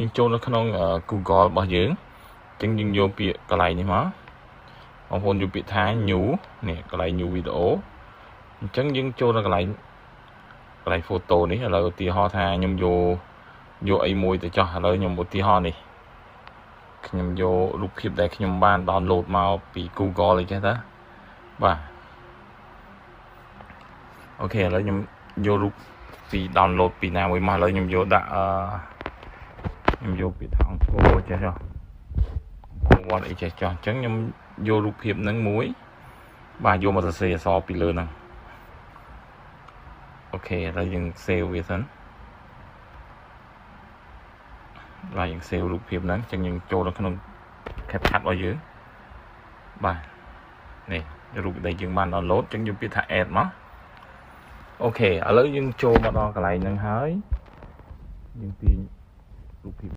យើងចូលនៅក្នុង Google របស់យើងអញ្ចឹងយើងយកពាក្យកន្លែងនេះមកបងប្អូនយកពាក្យថា new នេះកន្លែង new video អញ្ចឹងយើងចូលនៅកន្លែង photo នេះឥឡូវឧទាហរណ៍ថាខ្ញុំយកអីមួយទៅចោះឥឡូវខ្ញុំឧទាហរណ៍នេះខ្ញុំយករូបភាពដែលខ្ញុំបាន download មកពី Google អីចេះទៅបាទអូខេឥឡូវខ្ញុំយករូបពី download ពីណាមួយមកឥឡូវខ្ញុំយកដាក់ខ្ញុំយកពាក្យថាអង្គរចេះចុះវត្តអីចេះចុះអញ្ចឹងខ្ញុំយករូបភាពហ្នឹងមួយបាទយកមកសរសេរអក្សរពីលើហ្នឹងអូខេឥឡូវយើង save វាសិនបាទយើង save រូបភាពហ្នឹងអញ្ចឹងយើងចូលនៅក្នុង CapCut របស់យើងបាទនេះរូបដែលយើងបាន download អញ្ចឹងយកពាក្យថា add មកអូខេឥឡូវយើងចូលមកដល់កន្លែងហ្នឹងហើយយើងទាញរូបភាព